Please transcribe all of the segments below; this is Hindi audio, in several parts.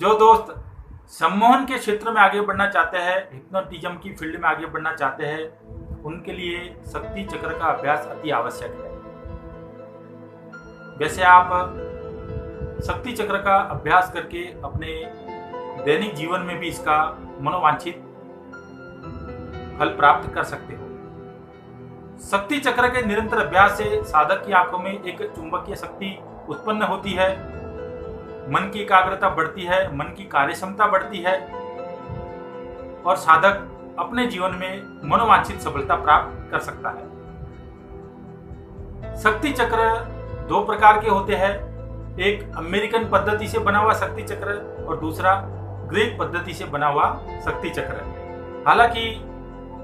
जो दोस्त सम्मोहन के क्षेत्र में आगे बढ़ना चाहते हैं, हिप्नोटिज्म की फील्ड में आगे बढ़ना चाहते हैं, उनके लिए शक्ति चक्र का अभ्यास अति आवश्यक है। वैसे आप शक्ति चक्र का अभ्यास करके अपने दैनिक जीवन में भी इसका मनोवांछित फल प्राप्त कर सकते हो। शक्ति चक्र के निरंतर अभ्यास से साधक की आंखों में एक चुंबकीय शक्ति उत्पन्न होती है, मन की एकाग्रता बढ़ती है, मन की कार्य क्षमता बढ़ती है और साधक अपने जीवन में मनोवांछित सफलता प्राप्त कर सकता है। शक्ति चक्र दो प्रकार के होते हैं, एक अमेरिकन पद्धति से बना हुआ शक्ति चक्र और दूसरा ग्रीक पद्धति से बना हुआ शक्ति चक्र। हालांकि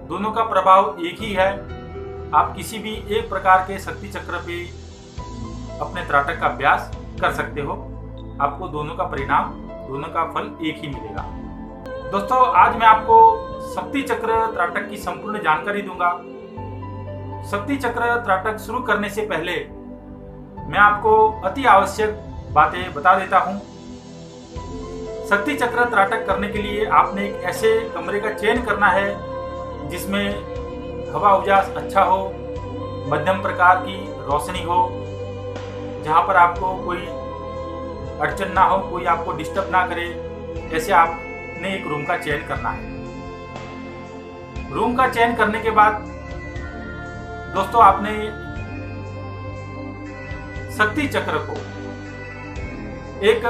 दोनों का प्रभाव एक ही है। आप किसी भी एक प्रकार के शक्ति चक्र पे अपने त्राटक का अभ्यास कर सकते हो, आपको दोनों का परिणाम, दोनों का फल एक ही मिलेगा। दोस्तों, आज मैं आपको शक्ति चक्र त्राटक की संपूर्ण जानकारी दूंगा। शक्ति चक्र त्राटक शुरू करने से पहले मैं आपको अति आवश्यक बातें बता देता हूं। शक्ति चक्र त्राटक करने के लिए आपने एक ऐसे कमरे का चयन करना है जिसमें हवा उजास अच्छा हो, मध्यम प्रकार की रोशनी हो, जहां पर आपको कोई अड़चन ना हो, कोई आपको डिस्टर्ब ना करे। ऐसे आपने एक रूम का चयन करना है। रूम का चयन करने के बाद दोस्तों, आपने शक्ति चक्र को एक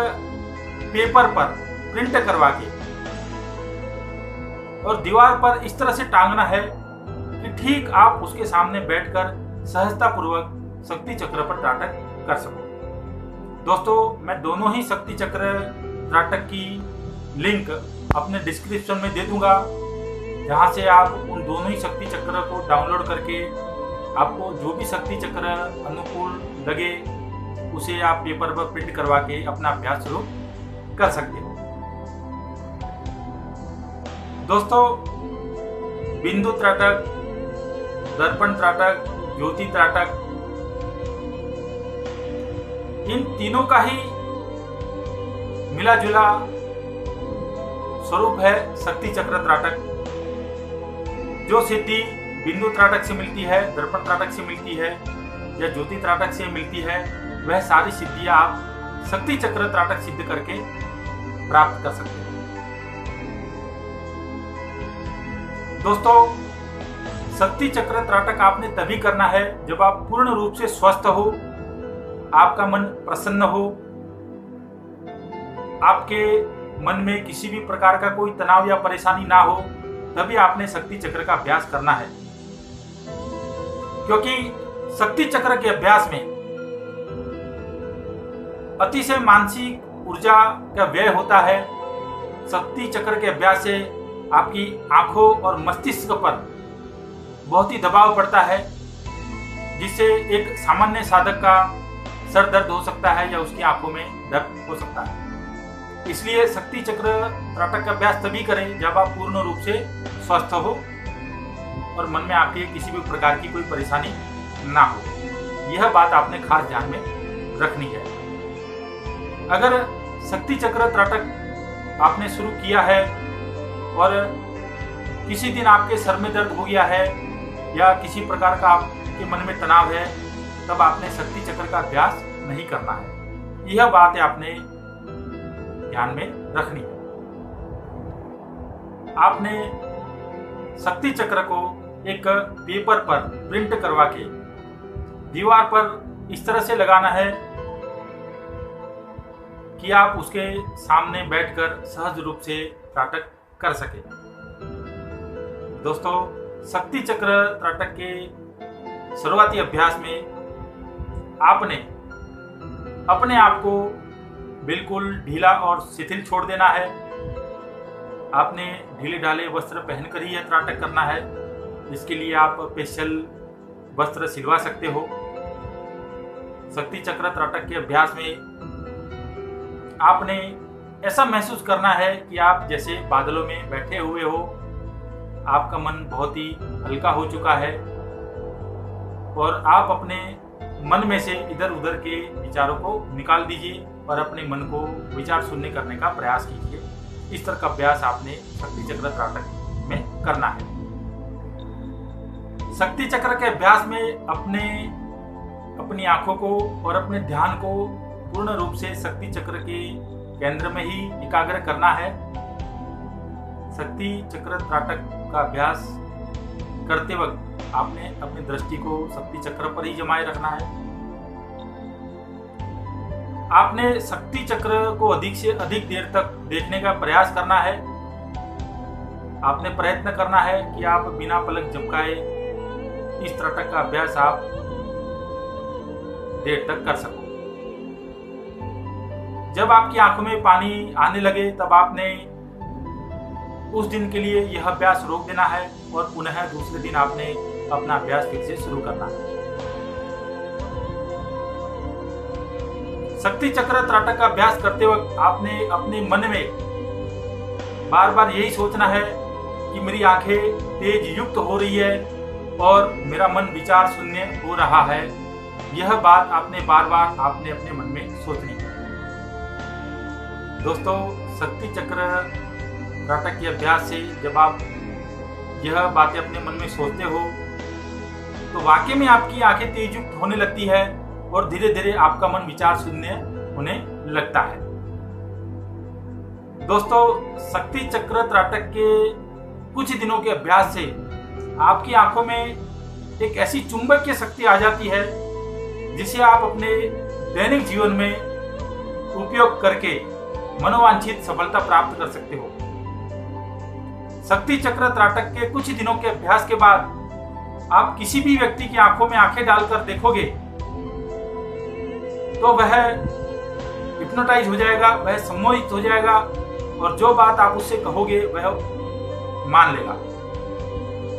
पेपर पर प्रिंट करवा के और दीवार पर इस तरह से टांगना है कि ठीक आप उसके सामने बैठकर सहजता पूर्वक शक्ति चक्र पर त्राटक कर सको। दोस्तों, मैं दोनों ही शक्ति चक्र त्राटक की लिंक अपने डिस्क्रिप्शन में दे दूंगा, जहां से आप उन दोनों ही शक्ति चक्र को डाउनलोड करके आपको जो भी शक्ति चक्र अनुकूल लगे उसे आप पेपर पर प्रिंट करवा के अपना अभ्यास शुरू कर सकते हो। दोस्तों, बिंदु त्राटक, दर्पण त्राटक, ज्योति त्राटक, इन तीनों का ही मिला जुला स्वरूप है शक्ति चक्र त्राटक। जो सिद्धि बिंदु त्राटक से मिलती है, दर्पण त्राटक से मिलती है या ज्योति त्राटक से मिलती है, वह सारी सिद्धियां आप शक्ति चक्र त्राटक सिद्ध करके प्राप्त कर सकते हैं। दोस्तों, शक्ति चक्र त्राटक आपने तभी करना है जब आप पूर्ण रूप से स्वस्थ हो, आपका मन प्रसन्न हो, आपके मन में किसी भी प्रकार का कोई तनाव या परेशानी ना हो, तभी आपने शक्ति चक्र का अभ्यास करना है। क्योंकि शक्ति चक्र के अभ्यास में अतिशय मानसिक ऊर्जा का व्यय होता है। शक्ति चक्र के अभ्यास से आपकी आंखों और मस्तिष्क पर बहुत ही दबाव पड़ता है, जिससे एक सामान्य साधक का सर दर्द हो सकता है या उसकी आंखों में दर्द हो सकता है। इसलिए शक्ति चक्र त्राटक का अभ्यास तभी करें जब आप पूर्ण रूप से स्वस्थ हो और मन में आपके किसी भी प्रकार की कोई परेशानी ना हो। यह बात आपने खास ध्यान में रखनी है। अगर शक्ति चक्र त्राटक आपने शुरू किया है और किसी दिन आपके सर में दर्द हो गया है या किसी प्रकार का आपके मन में तनाव है, तब आपने शक्ति चक्र का अभ्यास नहीं करना है। यह बात आपने ध्यान में रखनी है। आपने शक्ति चक्र को एक पेपर पर प्रिंट करवा के दीवार पर इस तरह से लगाना है कि आप उसके सामने बैठकर सहज रूप से त्राटक कर सके। दोस्तों, शक्ति चक्र त्राटक के शुरुआती अभ्यास में आपने अपने आप को बिल्कुल ढीला और शिथिल छोड़ देना है। आपने ढीले ढाले वस्त्र पहनकर ही यह त्राटक करना है। इसके लिए आप स्पेशल वस्त्र सिलवा सकते हो। शक्ति चक्र त्राटक के अभ्यास में आपने ऐसा महसूस करना है कि आप जैसे बादलों में बैठे हुए हो, आपका मन बहुत ही हल्का हो चुका है और आप अपने मन में से इधर उधर के विचारों को निकाल दीजिए और अपने मन को विचार शून्य करने का प्रयास कीजिए। इस तरह का अभ्यास आपने शक्ति चक्र त्राटक में करना है। शक्ति चक्र के अभ्यास में अपनी आंखों को और अपने ध्यान को पूर्ण रूप से शक्ति चक्र के केंद्र में ही एकाग्र करना है। शक्ति चक्र त्राटक का अभ्यास करते वक्त आपने अपनी दृष्टि को शक्ति चक्र पर ही जमाए रखना है। आपने शक्ति चक्र को अधिक से अधिक देर तक देखने का प्रयास करना है। आपने प्रयत्न करना है कि आप बिना पलक झपकाए इस त्राटक का अभ्यास आप देर तक कर सको। जब आपकी आंखों में पानी आने लगे तब आपने उस दिन के लिए यह अभ्यास रोक देना है और पुनः दूसरे दिन आपने अपना अभ्यास फिर से शुरू करना है। शक्ति चक्र त्राटक का अभ्यास करते वक्त आपने अपने मन में बार बार यही सोचना है कि मेरी आंखें तेज युक्त हो रही है और मेरा मन विचार शून्य हो रहा है। यह बात आपने बार बार अपने मन में सोचनी है। दोस्तों, शक्ति चक्र त्राटक के अभ्यास से जब आप यह बातें अपने मन में सोचते हो तो वाकई में आपकी आंखें तेज युक्त होने लगती है और धीरे धीरे आपका मन विचार शून्य होने लगता है। दोस्तों, शक्ति चक्र त्राटक के कुछ दिनों के अभ्यास से आपकी आंखों में एक ऐसी चुंबकीय शक्ति आ जाती है जिसे आप अपने दैनिक जीवन में उपयोग करके मनोवांछित सफलता प्राप्त कर सकते हो। शक्ति चक्र त्राटक के कुछ दिनों के अभ्यास के बाद आप किसी भी व्यक्ति की आंखों में आंखें डालकर देखोगे तो वह हिप्नोटाइज हो जाएगा, वह सम्मोहित हो जाएगा और जो बात आप उससे कहोगे वह मान लेगा।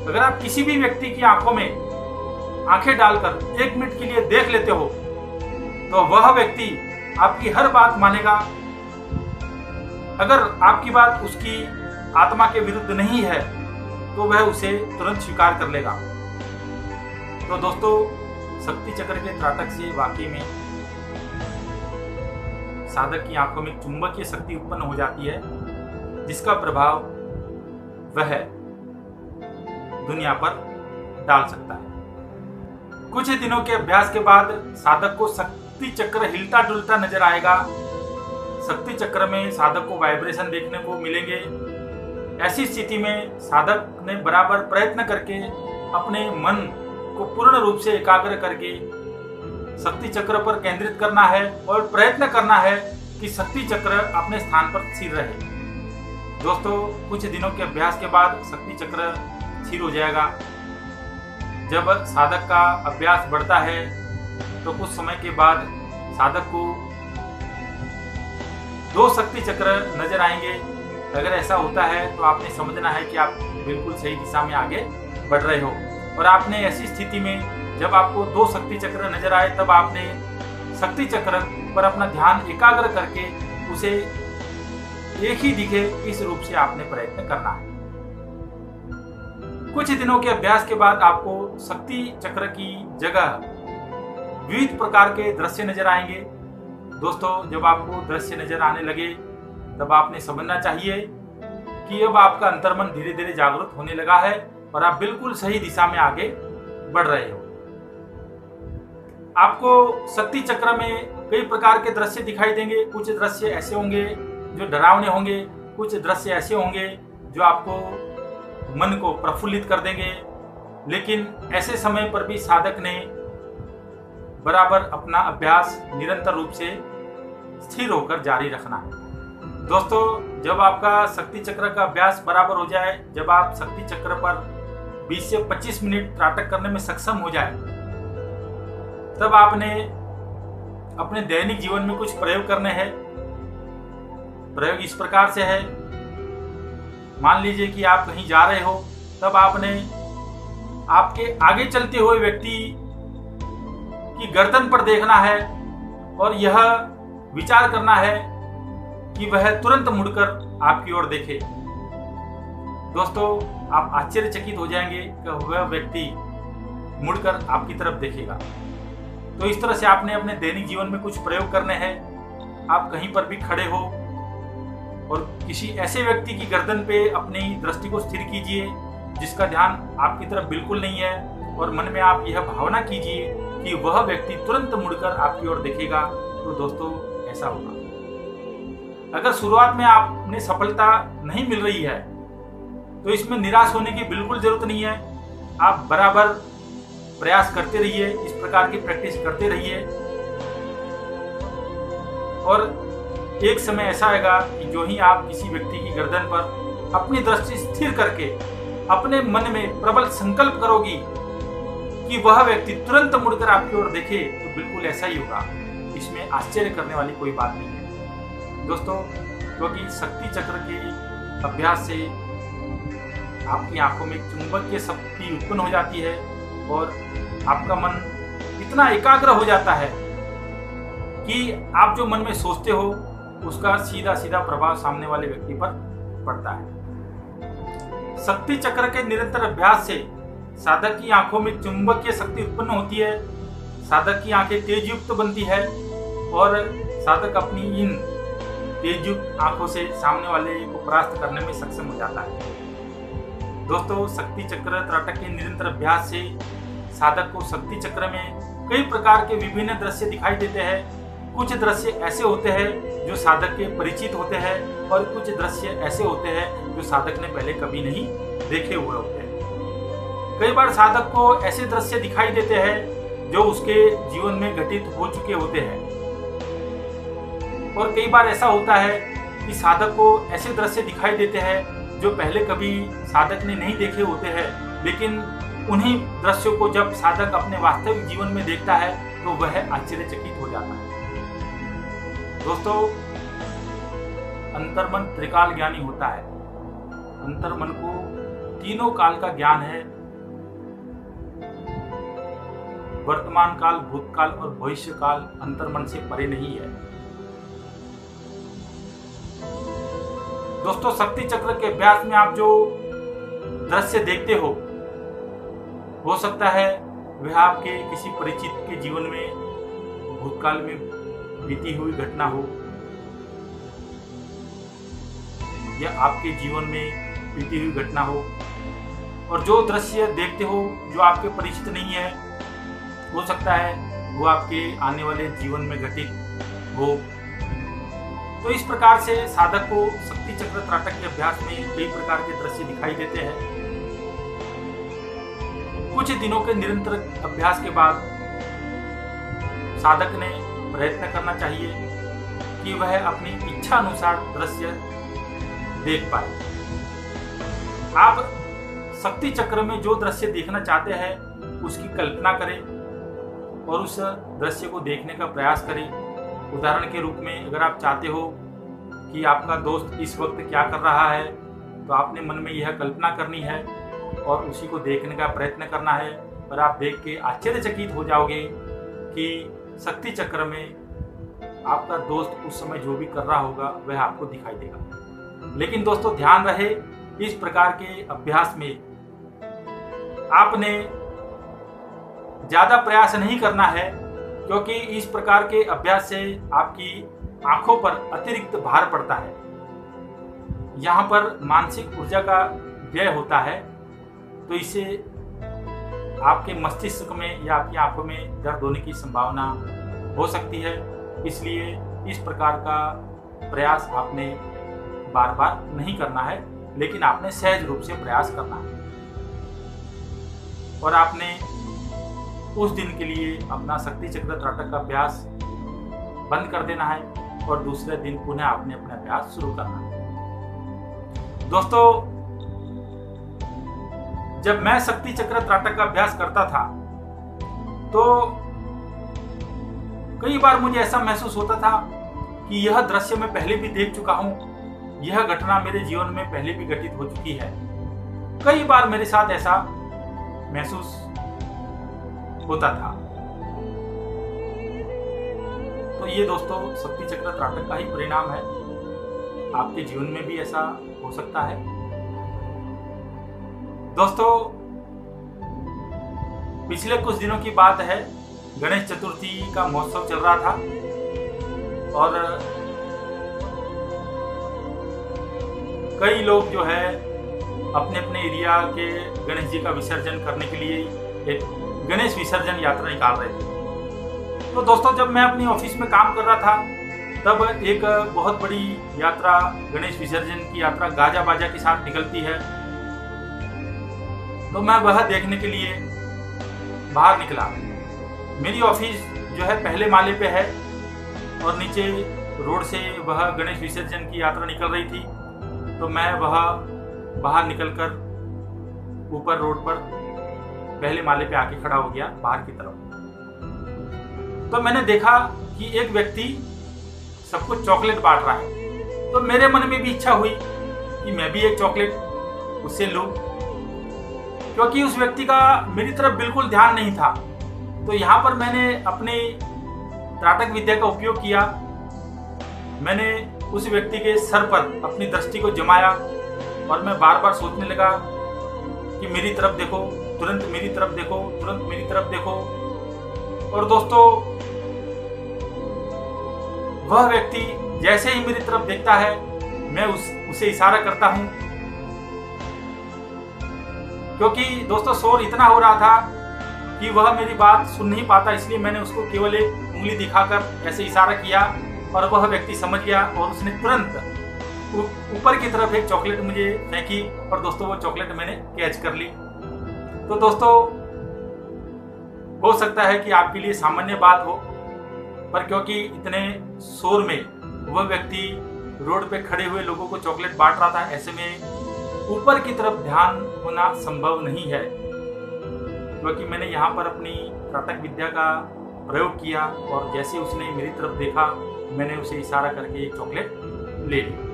अगर आप किसी भी व्यक्ति की आंखों में आंखें डालकर 1 मिनट के लिए देख लेते हो तो वह व्यक्ति आपकी हर बात मानेगा। अगर आपकी बात उसकी आत्मा के विरुद्ध नहीं है तो वह उसे तुरंत स्वीकार कर लेगा। तो दोस्तों, शक्ति चक्र के त्राटक से वाकई में साधक की आंखों में चुंबकीय शक्ति उत्पन्न हो जाती है जिसका प्रभाव वह दुनिया पर डाल सकता है। कुछ दिनों के अभ्यास के बाद साधक को शक्ति चक्र हिलता डुलता नजर आएगा। शक्ति चक्र में साधक को वाइब्रेशन देखने को मिलेंगे। ऐसी स्थिति में साधक ने बराबर प्रयत्न करके अपने मन को पूर्ण रूप से एकाग्र करके शक्ति चक्र पर केंद्रित करना है और प्रयत्न करना है कि शक्ति चक्र अपने स्थान पर स्थिर रहे। दोस्तों, कुछ दिनों के अभ्यास के बाद शक्ति चक्र स्थिर हो जाएगा। जब साधक का अभ्यास बढ़ता है तो कुछ समय के बाद साधक को 2 शक्ति चक्र नजर आएंगे। अगर ऐसा होता है तो आपने समझना है कि आप बिल्कुल सही दिशा में आगे बढ़ रहे हो। और आपने ऐसी स्थिति में जब आपको 2 शक्ति चक्र नजर आए तब आपने शक्ति चक्र पर अपना ध्यान एकाग्र करके उसे एक ही दिखे इस रूप से आपने प्रयत्न करना है। कुछ दिनों के अभ्यास के बाद आपको शक्ति चक्र की जगह विविध प्रकार के दृश्य नजर आएंगे। दोस्तों, जब आपको दृश्य नजर आने लगे तब आपने समझना चाहिए कि अब आपका अंतर्मन धीरे धीरे जागरूक होने लगा है और आप बिल्कुल सही दिशा में आगे बढ़ रहे हो। आपको शक्ति चक्र में कई प्रकार के दृश्य दिखाई देंगे। कुछ दृश्य ऐसे होंगे जो डरावने होंगे, कुछ दृश्य ऐसे होंगे जो आपको मन को प्रफुल्लित कर देंगे। लेकिन ऐसे समय पर भी साधक ने बराबर अपना अभ्यास निरंतर रूप से स्थिर होकर जारी रखना है। दोस्तों, जब आपका शक्ति चक्र का अभ्यास बराबर हो जाए, जब आप शक्ति चक्र पर 20 से 25 मिनट त्राटक करने में सक्षम हो जाए, तब आपने अपने दैनिक जीवन में कुछ प्रयोग करने हैं। प्रयोग इस प्रकार से है, मान लीजिए कि आप कहीं जा रहे हो, तब आपने आपके आगे चलते हुए व्यक्ति की गर्दन पर देखना है और यह विचार करना है कि वह तुरंत मुड़कर आपकी ओर देखे। दोस्तों, आप आश्चर्यचकित हो जाएंगे कि वह व्यक्ति मुड़कर आपकी तरफ देखेगा। तो इस तरह से आपने अपने दैनिक जीवन में कुछ प्रयोग करने हैं। आप कहीं पर भी खड़े हो और किसी ऐसे व्यक्ति की गर्दन पे अपनी दृष्टि को स्थिर कीजिए जिसका ध्यान आपकी तरफ बिल्कुल नहीं है, और मन में आप यह भावना कीजिए कि वह व्यक्ति तुरंत मुड़कर आपकी ओर देखेगा। तो दोस्तों ऐसा होगा। अगर शुरुआत में आपने सफलता नहीं मिल रही है तो इसमें निराश होने की बिल्कुल जरूरत नहीं है। आप बराबर प्रयास करते रहिए, इस प्रकार की प्रैक्टिस करते रहिए, और एक समय ऐसा आएगा कि जो ही आप किसी व्यक्ति की गर्दन पर अपनी दृष्टि स्थिर करके अपने मन में प्रबल संकल्प करोगी कि वह व्यक्ति तुरंत मुड़कर आपकी ओर देखे, तो बिल्कुल ऐसा ही होगा। इसमें आश्चर्य करने वाली कोई बात नहीं है दोस्तों, क्योंकि शक्ति चक्र के अभ्यास से आपकी आंखों में चुंबकीय शक्ति उत्पन्न हो जाती है और आपका मन इतना एकाग्र हो जाता है कि आप जो मन में सोचते हो उसका सीधा सीधा प्रभाव सामने वाले व्यक्ति पर पड़ता है। शक्ति चक्र के निरंतर अभ्यास से साधक की आंखों में चुंबकीय शक्ति उत्पन्न होती है, साधक की आंखें तेज युक्त बनती है और साधक अपनी इन तेज युक्त आंखों से सामने वाले को परास्त करने में सक्षम हो जाता है। दोस्तों, शक्ति चक्र त्राटक के निरंतर अभ्यास से साधक को शक्ति चक्र में कई प्रकार के विभिन्न दृश्य दिखाई देते हैं। कुछ दृश्य ऐसे होते हैं जो साधक के परिचित होते हैं और कुछ दृश्य ऐसे होते हैं जो साधक ने पहले कभी नहीं देखे हुए होते हैं। कई बार साधक को ऐसे दृश्य दिखाई देते हैं जो उसके जीवन में घटित हो चुके होते हैं, और कई बार ऐसा होता है कि साधक को ऐसे दृश्य दिखाई देते हैं जो पहले कभी साधक ने नहीं देखे होते हैं, लेकिन उन्हीं दृश्यों को जब साधक अपने वास्तविक जीवन में देखता है तो वह आश्चर्यचकित हो जाता है। दोस्तों, अंतर्मन त्रिकाल ज्ञानी होता है। अंतर्मन को तीनों काल का ज्ञान है, वर्तमान काल, भूतकाल और भविष्य काल अंतर्मन से परे नहीं है। दोस्तों, शक्ति चक्र के अभ्यास में आप जो दृश्य देखते हो सकता है वह आपके किसी परिचित के जीवन में भूतकाल में बीती हुई घटना हो, या आपके जीवन में बीती हुई घटना हो, और जो दृश्य देखते हो जो आपके परिचित नहीं है, हो सकता है वो आपके आने वाले जीवन में घटित हो। तो इस प्रकार से साधक को शक्ति चक्र त्राटक के अभ्यास में कई प्रकार के दृश्य दिखाई देते हैं। कुछ दिनों के निरंतर अभ्यास के बाद साधक ने प्रयत्न करना चाहिए कि वह अपनी इच्छा अनुसार दृश्य देख पाए। आप शक्ति चक्र में जो दृश्य देखना चाहते हैं उसकी कल्पना करें और उस दृश्य को देखने का प्रयास करें। उदाहरण के रूप में, अगर आप चाहते हो कि आपका दोस्त इस वक्त क्या कर रहा है, तो आपने मन में यह कल्पना करनी है और उसी को देखने का प्रयत्न करना है, और आप देख के आश्चर्यचकित हो जाओगे कि शक्ति चक्र में आपका दोस्त उस समय जो भी कर रहा होगा वह आपको दिखाई देगा। लेकिन दोस्तों, ध्यान रहे, इस प्रकार के अभ्यास में आपने ज्यादा प्रयास नहीं करना है, क्योंकि इस प्रकार के अभ्यास से आपकी आंखों पर अतिरिक्त भार पड़ता है। यहाँ पर मानसिक ऊर्जा का व्यय होता है, तो इससे आपके मस्तिष्क में या आपकी आंखों में दर्द होने की संभावना हो सकती है। इसलिए इस प्रकार का प्रयास आपने बार बार नहीं करना है, लेकिन आपने सहज रूप से प्रयास करना है, और आपने उस दिन के लिए अपना शक्ति चक्र त्राटक का अभ्यास बंद कर देना है और दूसरे दिन पुनः आपने अपना अभ्यास शुरू करना है। दोस्तों, जब मैं शक्ति चक्र त्राटक का अभ्यास करता था तो कई बार मुझे ऐसा महसूस होता था कि यह दृश्य मैं पहले भी देख चुका हूं, यह घटना मेरे जीवन में पहले भी घटित हो चुकी है। कई बार मेरे साथ ऐसा महसूस होता था। तो ये दोस्तों शक्ति चक्र त्राटक का ही परिणाम है। आपके जीवन में भी ऐसा हो सकता है। दोस्तों, पिछले कुछ दिनों की बात है, गणेश चतुर्थी का महोत्सव चल रहा था और कई लोग जो है अपने अपने एरिया के गणेश जी का विसर्जन करने के लिए एक गणेश विसर्जन यात्रा निकाल रहे थे। तो दोस्तों, जब मैं अपनी ऑफिस में काम कर रहा था तब एक बहुत बड़ी यात्रा, गणेश विसर्जन की यात्रा गाजा बाजा के साथ निकलती है। तो मैं वह देखने के लिए बाहर निकला। मेरी ऑफिस जो है पहले माले पे है और नीचे रोड से वह गणेश विसर्जन की यात्रा निकल रही थी। तो मैं वह बाहर निकलकर ऊपर रोड पर पहले माले पे आके खड़ा हो गया बाहर की तरफ। तो मैंने देखा कि एक व्यक्ति सबको चॉकलेट बांट रहा है। तो मेरे मन में भी इच्छा हुई कि मैं भी एक चॉकलेट उससे लूं, क्योंकि उस व्यक्ति का मेरी तरफ बिल्कुल ध्यान नहीं था। तो यहाँ पर मैंने अपनी त्राटक विद्या का उपयोग किया। मैंने उस व्यक्ति के सर पर अपनी दृष्टि को जमाया और मैं बार बार सोचने लगा कि मेरी तरफ देखो, तुरंत मेरी तरफ देखो, तुरंत मेरी तरफ देखो। और दोस्तों, वह व्यक्ति जैसे ही मेरी तरफ देखता है मैं उसे इशारा करता हूं, क्योंकि दोस्तों शोर इतना हो रहा था कि वह मेरी बात सुन नहीं पाता। इसलिए मैंने उसको केवल एक उंगली दिखाकर ऐसे इशारा किया और वह व्यक्ति समझ गया और उसने तुरंत ऊपर की तरफ एक चॉकलेट मुझे फेंकी और दोस्तों वो चॉकलेट मैंने कैच कर ली। तो दोस्तों, हो सकता है कि आपके लिए सामान्य बात हो, पर क्योंकि इतने शोर में वह व्यक्ति रोड पे खड़े हुए लोगों को चॉकलेट बांट रहा था, ऐसे में ऊपर की तरफ ध्यान होना संभव नहीं है। क्योंकि मैंने यहाँ पर अपनी त्राटक विद्या का प्रयोग किया और जैसे उसने मेरी तरफ देखा मैंने उसे इशारा करके एक चॉकलेट ले ली।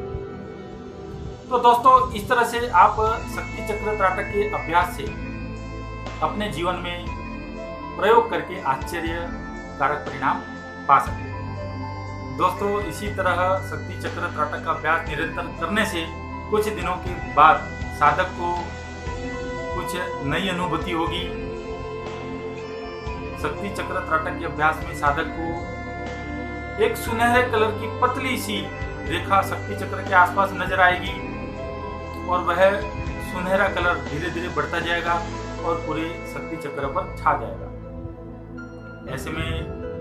तो दोस्तों, इस तरह से आप शक्ति चक्र त्राटक के अभ्यास से अपने जीवन में प्रयोग करके आश्चर्यकारक परिणाम पा सकते हैं। दोस्तों, इसी तरह शक्ति चक्र त्राटक का अभ्यास निरंतर करने से कुछ दिनों के बाद साधक को कुछ नई अनुभूति होगी। शक्ति चक्र त्राटक के अभ्यास में साधक को एक सुनहरे कलर की पतली सी रेखा शक्ति चक्र के आसपास नजर आएगी और वह सुनहरा कलर धीरे धीरे बढ़ता जाएगा और पूरे शक्ति चक्र पर छा जाएगा। ऐसे में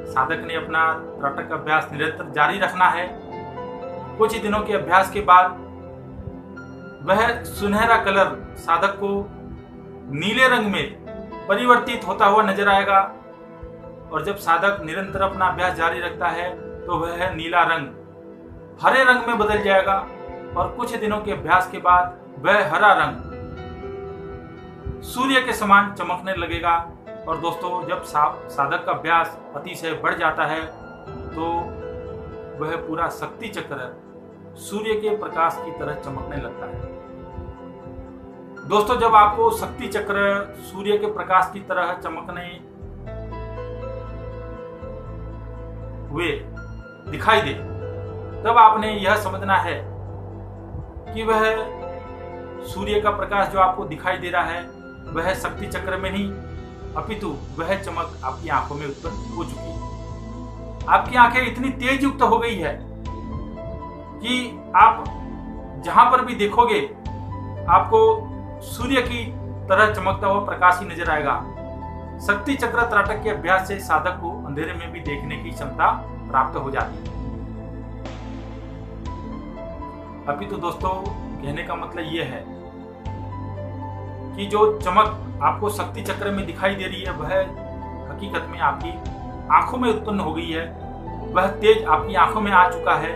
साधक ने अपना त्राटक अभ्यास निरंतर जारी रखना है। कुछ दिनों के अभ्यास के बाद वह सुनहरा कलर साधक को नीले रंग में परिवर्तित होता हुआ नजर आएगा और जब साधक निरंतर अपना अभ्यास जारी रखता है तो वह नीला रंग हरे रंग में बदल जाएगा और कुछ दिनों के अभ्यास के बाद वह हरा रंग सूर्य के समान चमकने लगेगा। और दोस्तों, जब साधक का अभ्यास अतिशय बढ़ जाता है तो वह पूरा शक्ति चक्र सूर्य के प्रकाश की तरह चमकने लगता है। दोस्तों, जब आपको शक्ति चक्र सूर्य के प्रकाश की तरह चमकने हुए दिखाई दे, तब आपने यह समझना है कि वह सूर्य का प्रकाश जो आपको दिखाई दे रहा है वह शक्ति चक्र में नहीं अपितु वह चमक आपकी आंखों में उत्पन्न हो चुकी है। आपकी आंखें इतनी तेज युक्त हो गई है कि आप जहां पर भी देखोगे आपको सूर्य की तरह चमकता हुआ प्रकाश ही नजर आएगा। शक्ति चक्र त्राटक के अभ्यास से साधक को अंधेरे में भी देखने की क्षमता प्राप्त हो जाती है। अपितु दोस्तों, कहने का मतलब यह है कि जो चमक आपको शक्ति चक्र में दिखाई दे रही है वह हकीकत में आपकी आंखों में उत्पन्न हो गई है। वह तेज आपकी आंखों में आ चुका है।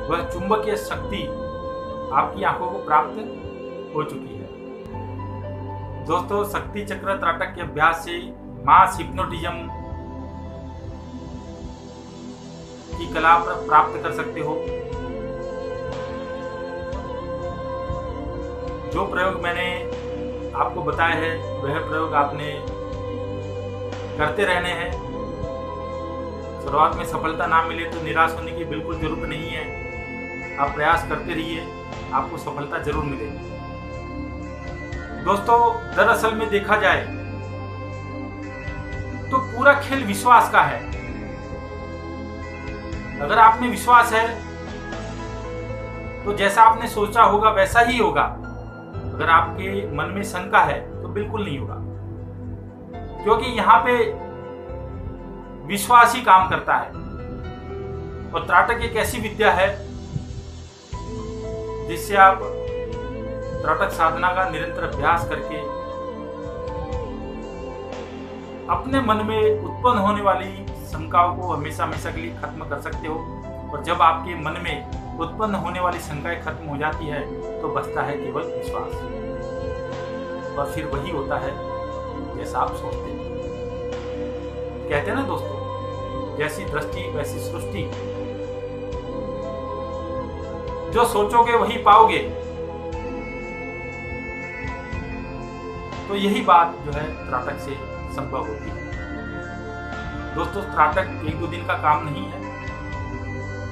वह चुंबकीय शक्ति आपकी आंखों को प्राप्त हो चुकी है। दोस्तों, शक्ति चक्र त्राटक के अभ्यास से मास हिप्नोटिज्म की कला प्राप्त कर सकते हो। जो प्रयोग मैंने आपको बताया है वह प्रयोग आपने करते रहने हैं। शुरुआत में सफलता ना मिले तो निराश होने की बिल्कुल जरूरत नहीं है। आप प्रयास करते रहिए, आपको सफलता जरूर मिलेगी। दोस्तों, दरअसल में देखा जाए तो पूरा खेल विश्वास का है। अगर आप में विश्वास है तो जैसा आपने सोचा होगा वैसा ही होगा। अगर आपके मन में शंका है तो बिल्कुल नहीं होगा, क्योंकि यहाँ पे विश्वास ही काम करता है। और त्राटक एक ऐसी विद्या है जिससे आप त्राटक साधना का निरंतर अभ्यास करके अपने मन में उत्पन्न होने वाली शंकाओं को हमेशा हमेशा के लिए खत्म कर सकते हो। और जब आपके मन में उत्पन्न होने वाली शंकाएं खत्म हो जाती है तो बचता है केवल विश्वास, और फिर वही होता है जैसा आप सोचते हैं। कहते हैं ना दोस्तों, जैसी दृष्टि वैसी सृष्टि, जो सोचोगे वही पाओगे। तो यही बात जो है त्राटक से संभव होती है। दोस्तों, त्राटक एक दो दिन का काम नहीं है,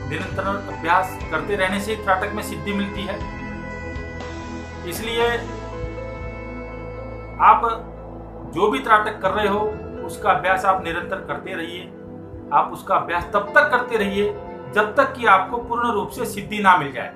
निरंतर अभ्यास करते रहने से त्राटक में सिद्धि मिलती है। इसलिए आप जो भी त्राटक कर रहे हो उसका अभ्यास आप निरंतर करते रहिए। आप उसका अभ्यास तब तक करते रहिए जब तक कि आपको पूर्ण रूप से सिद्धि ना मिल जाए।